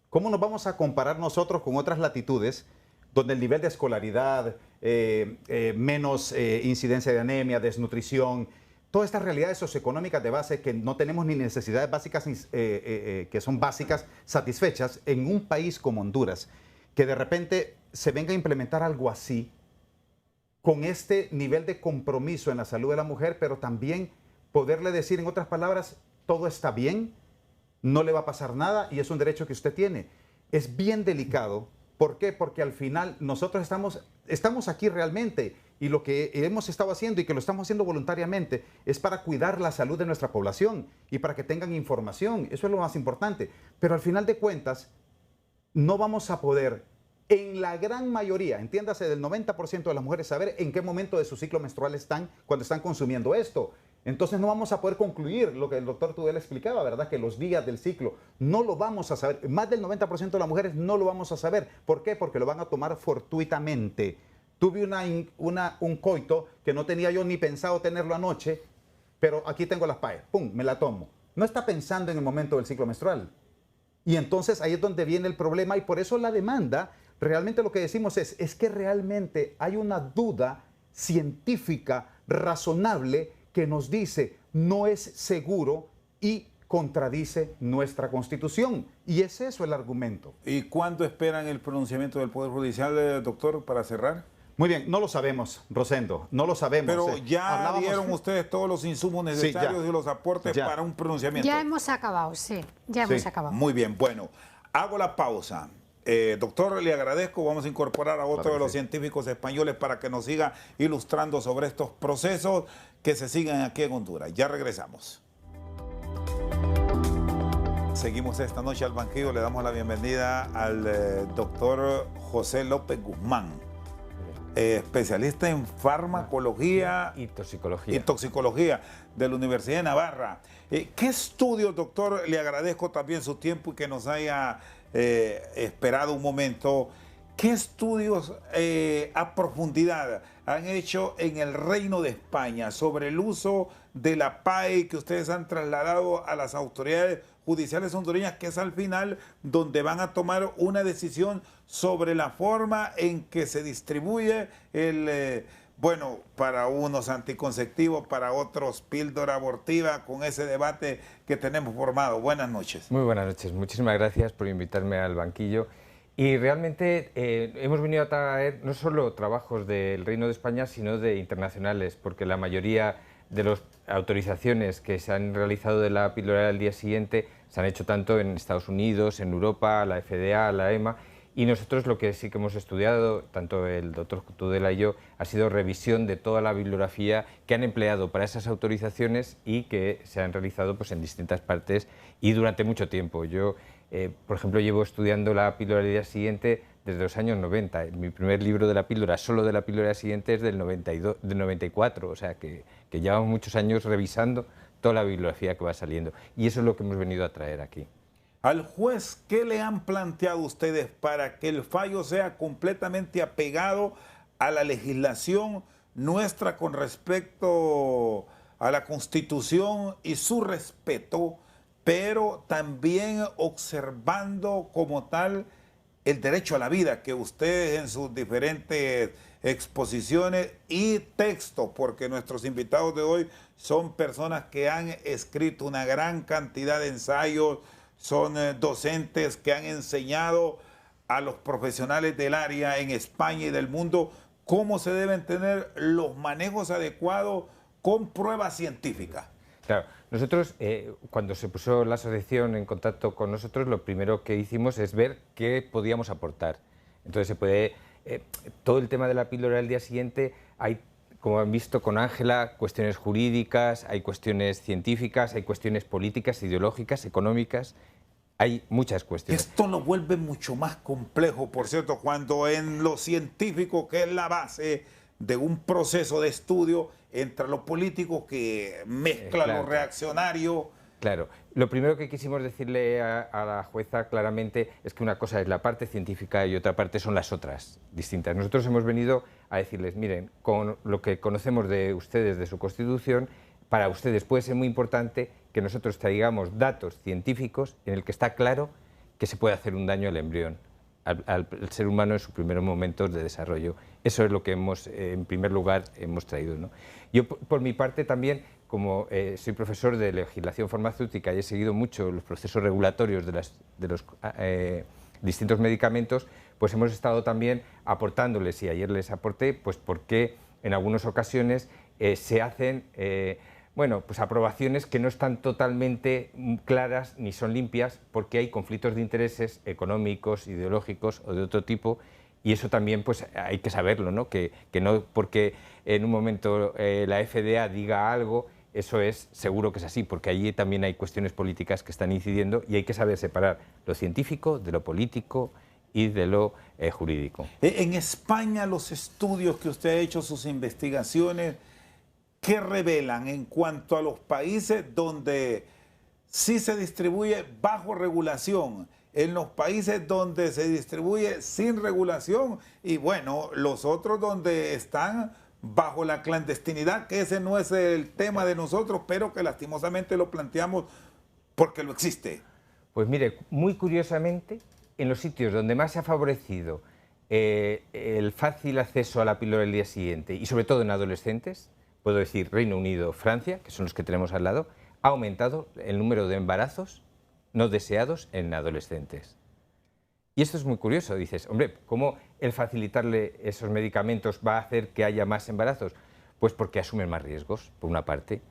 ¿Cómo nos vamos a comparar nosotros con otras latitudes donde el nivel de escolaridad, menos incidencia de anemia, desnutrición, todas estas realidades socioeconómicas de base que no tenemos ni necesidades básicas que son básicas satisfechas en un país como Honduras, que de repente se venga a implementar algo así, con este nivel de compromiso en la salud de la mujer, pero también poderle decir, en otras palabras, todo está bien, no le va a pasar nada y es un derecho que usted tiene. Es bien delicado. ¿Por qué? Porque al final nosotros estamos aquí realmente y lo que hemos estado haciendo y que lo estamos haciendo voluntariamente es para cuidar la salud de nuestra población y para que tengan información. Eso es lo más importante. Pero al final de cuentas, no vamos a poder, en la gran mayoría, entiéndase del 90% de las mujeres, saber en qué momento de su ciclo menstrual están cuando están consumiendo esto. Entonces no vamos a poder concluir lo que el doctor Tudela explicaba, ¿verdad? Que los días del ciclo no lo vamos a saber. Más del 90% de las mujeres no lo vamos a saber. ¿Por qué? Porque lo van a tomar fortuitamente. Tuve un coito que no tenía yo ni pensado tenerlo anoche, pero aquí tengo las PAE. ¡Pum! Me la tomo. no está pensando en el momento del ciclo menstrual. Y entonces ahí es donde viene el problema y por eso la demanda, realmente lo que decimos es que realmente hay una duda científica, razonable, que nos dice no es seguro y contradice nuestra Constitución. Y es eso el argumento. ¿Y cuándo esperan el pronunciamiento del Poder Judicial, doctor, para cerrar? Muy bien, no lo sabemos, Rosendo, no lo sabemos. Pero ya dieron ustedes todos los insumos necesarios y los aportes para un pronunciamiento. Ya hemos acabado, sí, ya hemos acabado. Muy bien, bueno, hago la pausa. Doctor, le agradezco, vamos a incorporar a otro de los científicos españoles para que nos siga ilustrando sobre estos procesos que se siguen aquí en Honduras. Ya regresamos. Seguimos esta noche al banquillo, le damos la bienvenida al doctor José López Guzmán, especialista en farmacología y toxicología de la Universidad de Navarra. ¿Qué estudios, doctor? Le agradezco también su tiempo y que nos haya esperado un momento. ¿Qué estudios a profundidad han hecho en el Reino de España sobre el uso de la PAE que ustedes han trasladado a las autoridades judiciales hondureñas, que es al final donde van a tomar una decisión sobre la forma en que se distribuye el, bueno, para unos anticonceptivos, para otros píldora abortiva, con ese debate que tenemos formado? Buenas noches. Muy buenas noches, muchísimas gracias por invitarme al banquillo. Y realmente hemos venido a traer no solo trabajos del Reino de España, sino de internacionales, porque la mayoría de las autorizaciones que se han realizado de la píldora al día siguiente se han hecho tanto en Estados Unidos, en Europa, la FDA, la EMA, y nosotros lo que sí que hemos estudiado, tanto el doctor Tudela y yo, ha sido revisión de toda la bibliografía que han empleado para esas autorizaciones y que se han realizado pues, en distintas partes y durante mucho tiempo. Yo, por ejemplo, llevo estudiando la píldora al día siguiente desde los años 90. Mi primer libro de la píldora, solo de la píldora siguiente, es del 94, o sea que llevamos muchos años revisando toda la bibliografía que va saliendo. Y eso es lo que hemos venido a traer aquí. Al juez, ¿qué le han planteado ustedes para que el fallo sea completamente apegado a la legislación nuestra con respecto a la Constitución y su respeto, pero también observando como tal el derecho a la vida que ustedes en sus diferentes exposiciones y textos, porque nuestros invitados de hoy son personas que han escrito una gran cantidad de ensayos, son docentes que han enseñado a los profesionales del área en España y del mundo cómo se deben tener los manejos adecuados con pruebas científicas? Claro, nosotros cuando se puso la asociación en contacto con nosotros, lo primero que hicimos es ver qué podíamos aportar. Entonces se puede, todo el tema de la píldora del día siguiente, hay, como han visto con Ángela, cuestiones jurídicas, hay cuestiones científicas, hay cuestiones políticas, ideológicas, económicas, hay muchas cuestiones. Esto lo vuelve mucho más complejo, por cierto, cuando en lo científico, que es la base de un proceso de estudio, entre lo político que mezcla lo reaccionario. Claro, lo primero que quisimos decirle a la jueza claramente es que una cosa es la parte científica y otra parte son las otras distintas. Nosotros hemos venido a decirles, miren, con lo que conocemos de ustedes, de su Constitución, para ustedes puede ser muy importante que nosotros traigamos datos científicos en el que está claro que se puede hacer un daño al embrión, al ser humano en sus primeros momentos de desarrollo. Eso es lo que hemos, en primer lugar, hemos traído, ¿no? Yo, por mi parte, también, como soy profesor de legislación farmacéutica y he seguido mucho los procesos regulatorios de los distintos medicamentos, pues hemos estado también aportándoles, y ayer les aporté, pues por qué en algunas ocasiones se hacen bueno, pues aprobaciones que no están totalmente claras ni son limpias porque hay conflictos de intereses económicos, ideológicos o de otro tipo, y eso también pues hay que saberlo, ¿no? Que no porque en un momento la FDA diga algo, eso es seguro que es así, porque allí también hay cuestiones políticas que están incidiendo y hay que saber separar lo científico de lo político y de lo jurídico. En España, los estudios que usted ha hecho, sus investigaciones, ¿qué revelan en cuanto a los países donde sí se distribuye bajo regulación, en los países donde se distribuye sin regulación y bueno, los otros donde están bajo la clandestinidad, que ese no es el tema de nosotros, pero que lastimosamente lo planteamos porque lo existe. Pues mire, muy curiosamente, en los sitios donde más se ha favorecido el fácil acceso a la píldora el día siguiente, y sobre todo en adolescentes, puedo decir Reino Unido, Francia, que son los que tenemos al lado, ha aumentado el número de embarazos no deseados en adolescentes. Y esto es muy curioso, dices, hombre, ¿cómo el facilitarle esos medicamentos va a hacer que haya más embarazos? Pues porque asumen más riesgos, por una parte,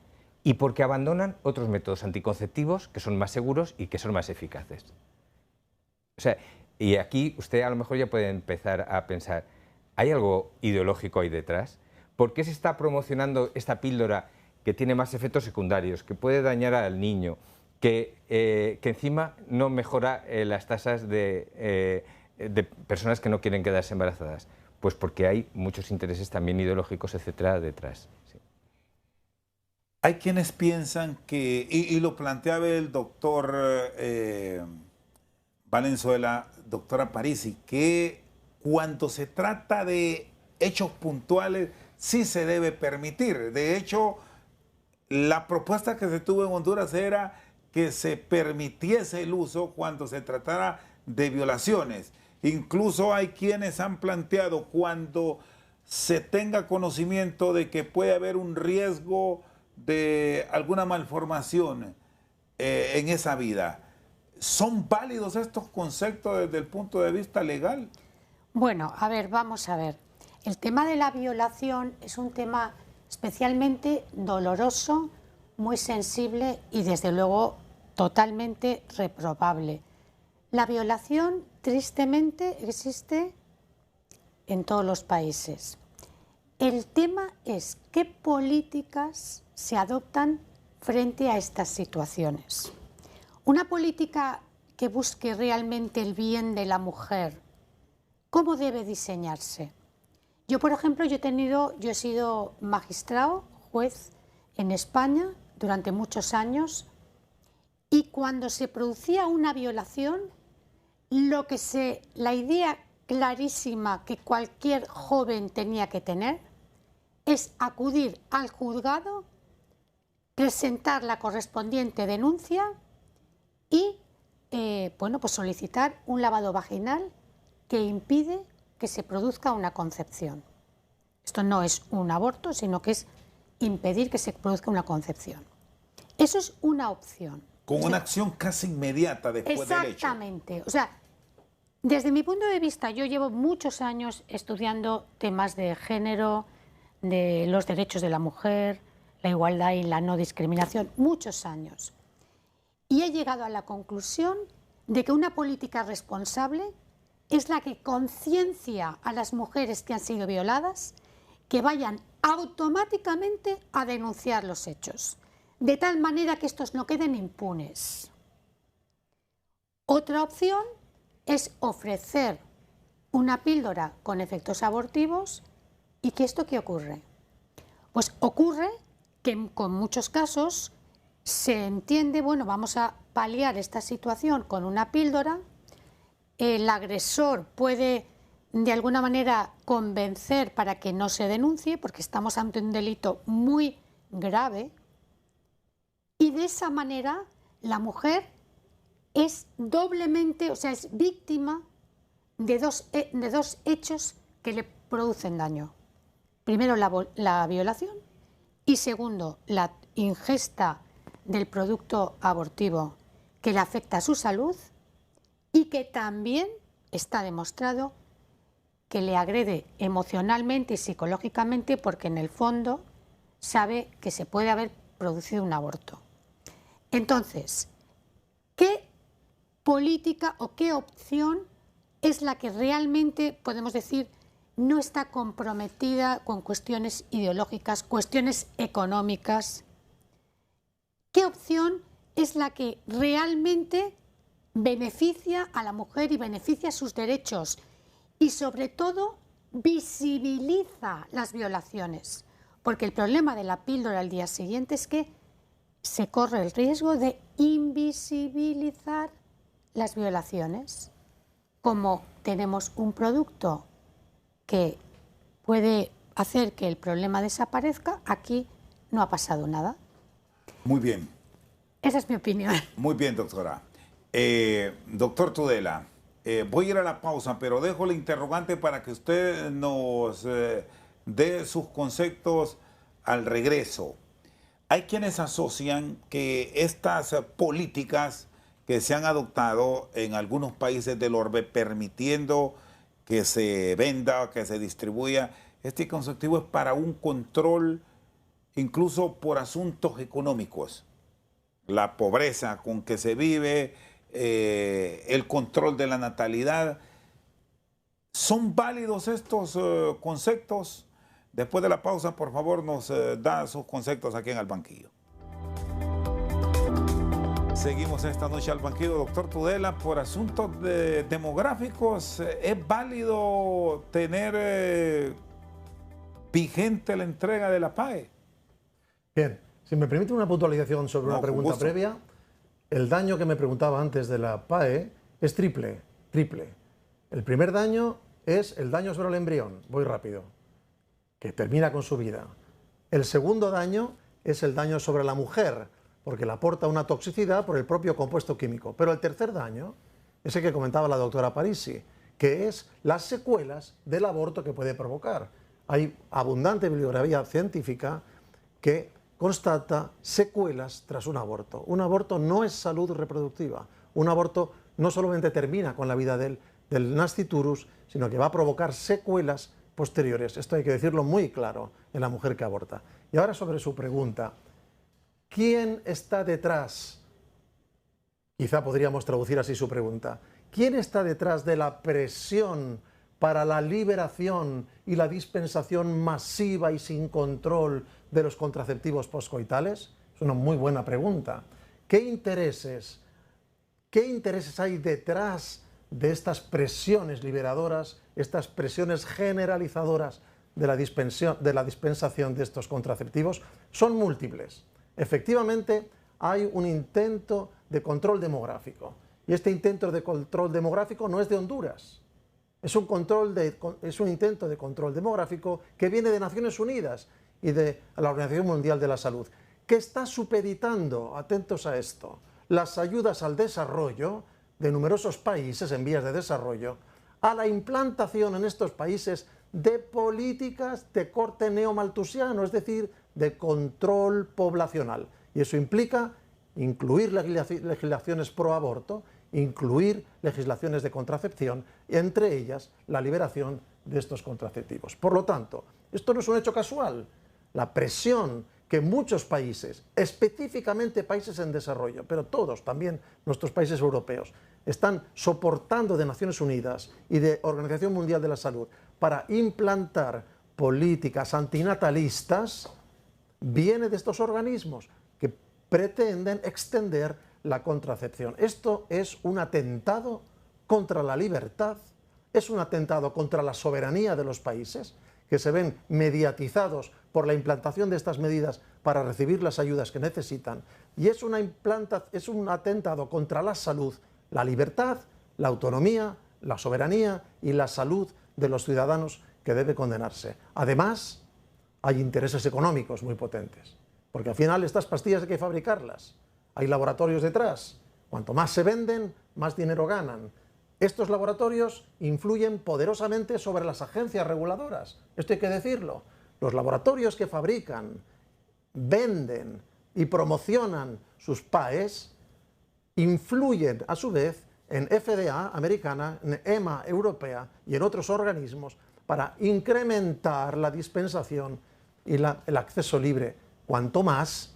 y porque abandonan otros métodos anticonceptivos que son más seguros y que son más eficaces. O sea, y aquí usted a lo mejor ya puede empezar a pensar, ¿hay algo ideológico ahí detrás? ¿Por qué se está promocionando esta píldora que tiene más efectos secundarios, que puede dañar al niño, que encima no mejora las tasas de personas que no quieren quedarse embarazadas? Pues porque hay muchos intereses también ideológicos, etcétera, detrás. Sí. Hay quienes piensan que, y lo planteaba el doctor Valenzuela, doctora Parisi, que cuando se trata de hechos puntuales sí se debe permitir. De hecho, la propuesta que se tuvo en Honduras era que se permitiese el uso cuando se tratara de violaciones. Incluso hay quienes han planteado cuando se tenga conocimiento de que puede haber un riesgo de alguna malformación en esa vida. ¿Son válidos estos conceptos desde el punto de vista legal? Bueno, a ver, vamos a ver. El tema de la violación es un tema especialmente doloroso, muy sensible y desde luego totalmente reprobable. La violación, tristemente, existe en todos los países. El tema es qué políticas se adoptan frente a estas situaciones. Una política que busque realmente el bien de la mujer, ¿cómo debe diseñarse? Yo, por ejemplo, yo he sido magistrado, juez en España durante muchos años, y cuando se producía una violación, la idea clarísima que cualquier joven tenía que tener es acudir al juzgado, presentar la correspondiente denuncia y pues solicitar un lavado vaginal que impide que se produzca una concepción. Esto no es un aborto, sino que es impedir que se produzca una concepción. Eso es una opción. Con una acción casi inmediata después del hecho. Exactamente. O sea, desde mi punto de vista, yo llevo muchos años estudiando temas de género, de los derechos de la mujer, la igualdad y la no discriminación, muchos años. Y he llegado a la conclusión de que una política responsable es la que conciencia a las mujeres que han sido violadas que vayan automáticamente a denunciar los hechos, de tal manera que estos no queden impunes. Otra opción es ofrecer una píldora con efectos abortivos. ¿Y que esto qué ocurre? Pues ocurre que con muchos casos se entiende, bueno, vamos a paliar esta situación con una píldora, el agresor puede de alguna manera convencer para que no se denuncie, porque estamos ante un delito muy grave, y de esa manera la mujer es doblemente, o sea, es víctima de dos hechos que le producen daño. Primero, la violación y segundo, la ingesta del producto abortivo que le afecta a su salud y que también está demostrado que le agrede emocionalmente y psicológicamente porque en el fondo sabe que se puede haber producido un aborto. Entonces, ¿qué política o qué opción es la que realmente, podemos decir, no está comprometida con cuestiones ideológicas, cuestiones económicas? ¿Qué opción es la que realmente beneficia a la mujer y beneficia sus derechos y sobre todo visibiliza las violaciones? Porque el problema de la píldora al día siguiente es que se corre el riesgo de invisibilizar las violaciones. Como tenemos un producto que puede hacer que el problema desaparezca, aquí no ha pasado nada. Muy bien. Esa es mi opinión. Muy bien, doctora. Doctor Tudela, voy a ir a la pausa, pero dejo la interrogante para que usted nos dé sus conceptos al regreso. Hay quienes asocian que estas políticas que se han adoptado en algunos países del orbe, permitiendo que se venda, que se distribuya, este concepto es para un control incluso por asuntos económicos. La pobreza con que se vive, el control de la natalidad. ¿Son válidos estos conceptos? Después de la pausa, por favor, nos da sus conceptos aquí en Al Banquillo. Seguimos esta noche al Banquillo, doctor Tudela. Por asuntos demográficos, ¿es válido tener vigente la entrega de la PAE? Bien, si me permite una puntualización sobre una pregunta previa, el daño que me preguntaba antes de la PAE es triple. El primer daño es el daño sobre el embrión, voy rápido, que termina con su vida. El segundo daño es el daño sobre la mujer, porque le aporta una toxicidad por el propio compuesto químico. Pero el tercer daño es el que comentaba la doctora Parisi, que es las secuelas del aborto que puede provocar. Hay abundante bibliografía científica que constata secuelas tras un aborto. Un aborto no es salud reproductiva. Un aborto no solamente termina con la vida del nasciturus, sino que va a provocar secuelas posteriores. Esto hay que decirlo muy claro en la mujer que aborta. Y ahora sobre su pregunta. ¿Quién está detrás? Quizá podríamos traducir así su pregunta. ¿Quién está detrás de la presión para la liberación y la dispensación masiva y sin control de los contraceptivos poscoitales? Es una muy buena pregunta. ¿Qué intereses hay detrás de estas presiones liberadoras, estas presiones generalizadoras de la dispensación de estos contraceptivos? Son múltiples. Efectivamente, hay un intento de control demográfico. Y este intento de control demográfico no es de Honduras. Es un intento de control demográfico que viene de Naciones Unidas y de la Organización Mundial de la Salud, que está supeditando, atentos a esto, las ayudas al desarrollo de numerosos países en vías de desarrollo a la implantación en estos países de políticas de corte neomalthusiano, es decir, de control poblacional. Y eso implica incluir legislaciones pro aborto, incluir legislaciones de contracepción, y entre ellas la liberación de estos contraceptivos. Por lo tanto, esto no es un hecho casual. La presión que muchos países, específicamente países en desarrollo, pero todos, también nuestros países europeos, están soportando de Naciones Unidas y de Organización Mundial de la Salud para implantar políticas antinatalistas, viene de estos organismos que pretenden extender la contracepción. Esto es un atentado contra la libertad, es un atentado contra la soberanía de los países, que se ven mediatizados por la implantación de estas medidas para recibir las ayudas que necesitan, y es un atentado contra la salud, la libertad, la autonomía, la soberanía y la salud de los ciudadanos, que debe condenarse. Además, hay intereses económicos muy potentes, porque al final estas pastillas hay que fabricarlas, hay laboratorios detrás, cuanto más se venden, más dinero ganan. Estos laboratorios influyen poderosamente sobre las agencias reguladoras, esto hay que decirlo. Los laboratorios que fabrican, venden y promocionan sus PAEs influyen a su vez en FDA americana, en EMA europea y en otros organismos para incrementar la dispensación y el acceso libre. Cuanto más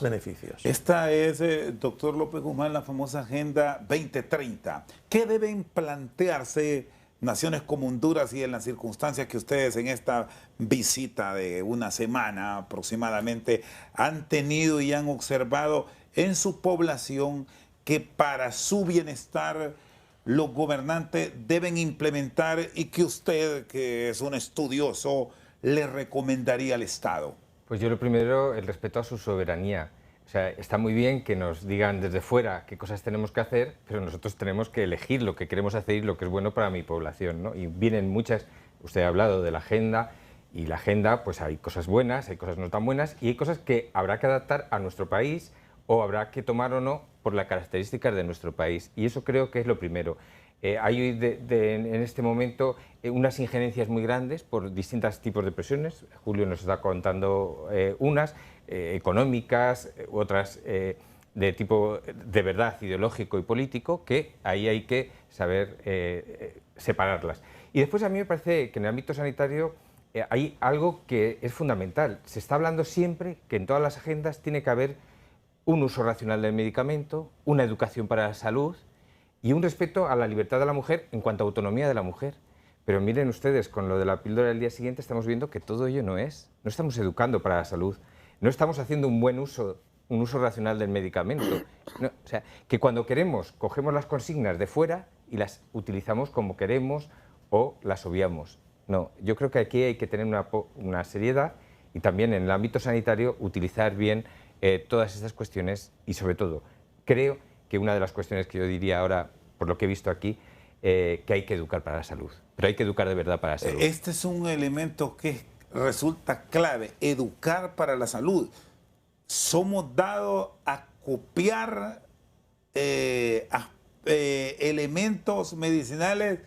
beneficios. Esta es, doctor López Guzmán, la famosa Agenda 2030. ¿Qué deben plantearse naciones como Honduras y en las circunstancias que ustedes en esta visita de una semana aproximadamente han tenido y han observado en su población, que para su bienestar los gobernantes deben implementar y que usted, que es un estudioso, le recomendaría al Estado? Pues yo lo primero, el respeto a su soberanía. O sea, está muy bien que nos digan desde fuera qué cosas tenemos que hacer, pero nosotros tenemos que elegir lo que queremos hacer y lo que es bueno para mi población, ¿no? Y vienen muchas, usted ha hablado de la agenda, y la agenda, pues hay cosas buenas, hay cosas no tan buenas, y hay cosas que habrá que adaptar a nuestro país o habrá que tomar o no por las características de nuestro país. Y eso creo que es lo primero. Hay en este momento unas injerencias muy grandes por distintos tipos de presiones. Julio nos está contando unas económicas, otras de tipo de verdad ideológico y político, que ahí hay que saber separarlas. Y después a mí me parece que en el ámbito sanitario hay algo que es fundamental. Se está hablando siempre que en todas las agendas tiene que haber un uso racional del medicamento, una educación para la salud y un respeto a la libertad de la mujer en cuanto a autonomía de la mujer. Pero miren ustedes, con lo de la píldora del día siguiente estamos viendo que todo ello no es. No estamos educando para la salud, no estamos haciendo un buen uso, un uso racional del medicamento. No, o sea, que cuando queremos cogemos las consignas de fuera y las utilizamos como queremos o las obviamos. No, yo creo que aquí hay que tener una seriedad y también en el ámbito sanitario utilizar bien todas estas cuestiones y sobre todo creo que una de las cuestiones que yo diría ahora, por lo que he visto aquí, que hay que educar para la salud, pero hay que educar de verdad para la salud. Este es un elemento que resulta clave, educar para la salud. Somos dados a copiar elementos medicinales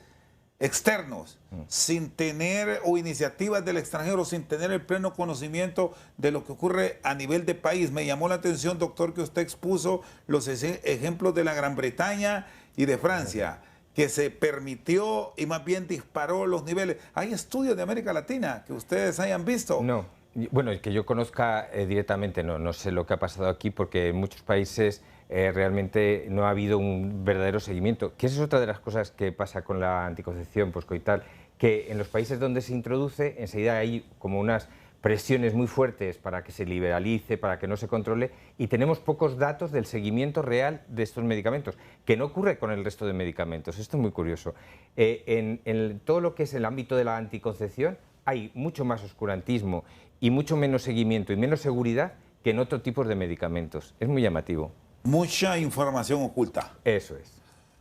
externos, sin tener, o iniciativas del extranjero, sin tener el pleno conocimiento de lo que ocurre a nivel de país. Me llamó la atención, doctor, que usted expuso los ejemplos de la Gran Bretaña y de Francia, que se permitió y más bien disparó los niveles. ¿Hay estudios de América Latina que ustedes hayan visto? No, bueno, que yo conozca directamente no sé lo que ha pasado aquí, porque en muchos países realmente no ha habido un verdadero seguimiento, que esa es otra de las cosas que pasa con la anticoncepción poscoital, que en los países donde se introduce enseguida hay como unas presiones muy fuertes para que se liberalice, para que no se controle, y tenemos pocos datos del seguimiento real de estos medicamentos, que no ocurre con el resto de medicamentos. Esto es muy curioso. En todo lo que es el ámbito de la anticoncepción hay mucho más oscurantismo y mucho menos seguimiento y menos seguridad que en otro tipo de medicamentos. Es muy llamativo. Mucha información oculta. Eso es.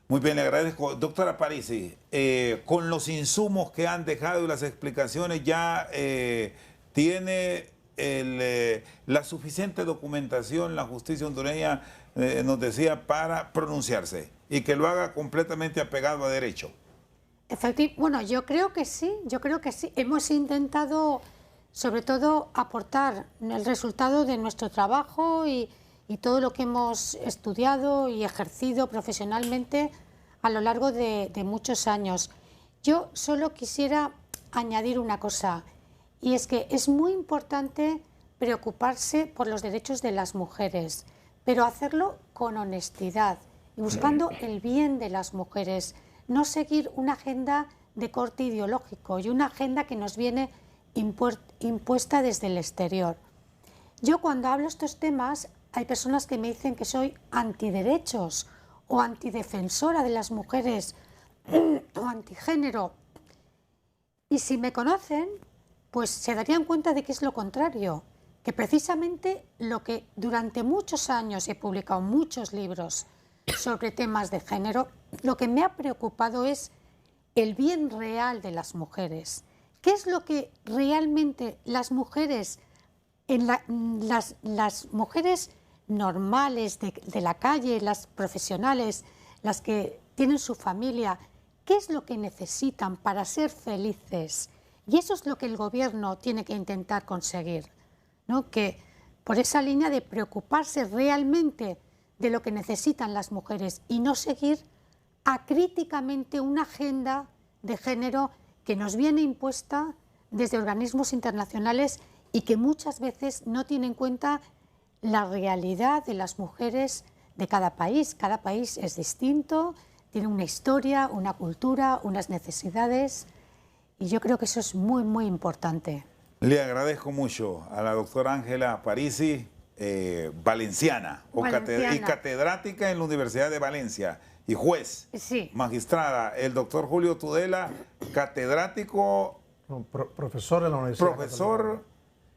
Muy bien, le agradezco. Doctora Parisi, con los insumos que han dejado y las explicaciones, ya tiene la suficiente documentación la justicia hondureña, nos decía, para pronunciarse y que lo haga completamente apegado a derecho. Bueno, yo creo que sí, Hemos intentado, sobre todo, aportar el resultado de nuestro trabajo y todo lo que hemos estudiado y ejercido profesionalmente a lo largo de muchos años. Yo solo quisiera añadir una cosa, y es que es muy importante preocuparse por los derechos de las mujeres, pero hacerlo con honestidad y buscando el bien de las mujeres, no seguir una agenda de corte ideológico y una agenda que nos viene impuesta desde el exterior. Yo cuando hablo estos temas hay personas que me dicen que soy antiderechos o antidefensora de las mujeres o antigénero. Y si me conocen, pues se darían cuenta de que es lo contrario, que precisamente lo que durante muchos años he publicado muchos libros sobre temas de género, lo que me ha preocupado es el bien real de las mujeres. ¿Qué es lo que realmente las mujeres, las mujeres normales de la calle, las profesionales, las que tienen su familia, qué es lo que necesitan para ser felices? Y eso es lo que el gobierno tiene que intentar conseguir, ¿no? Que por esa línea de preocuparse realmente de lo que necesitan las mujeres y no seguir acríticamente una agenda de género que nos viene impuesta desde organismos internacionales y que muchas veces no tiene en cuenta la realidad de las mujeres de cada país. Cada país es distinto, tiene una historia, una cultura, unas necesidades, y yo creo que eso es muy, muy importante. Le agradezco mucho a la doctora Ángela Parisi, valenciana, y catedrática en la Universidad de Valencia, y juez, sí, magistrada. El doctor Julio Tudela, catedrático, profesor en la Universidad profesor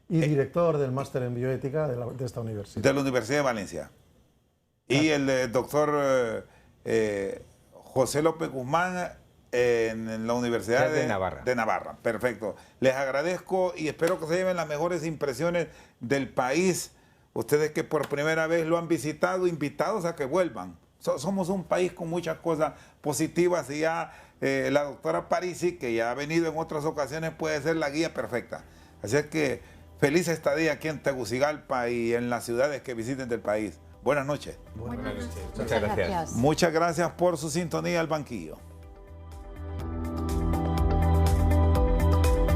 y director del máster en bioética de esta universidad. De la Universidad de Valencia. Y el doctor José López Guzmán en la Universidad de Navarra. De Navarra. Perfecto. Les agradezco y espero que se lleven las mejores impresiones del país Ustedes que por primera vez lo han visitado, invitados a que vuelvan. Somos un país con muchas cosas positivas y ya la doctora Parisi, que ya ha venido en otras ocasiones, puede ser la guía perfecta. Así es que feliz estadía aquí en Tegucigalpa y en las ciudades que visiten del país. Buenas noches. Buenas noches. Muchas gracias. Muchas gracias por su sintonía al banquillo.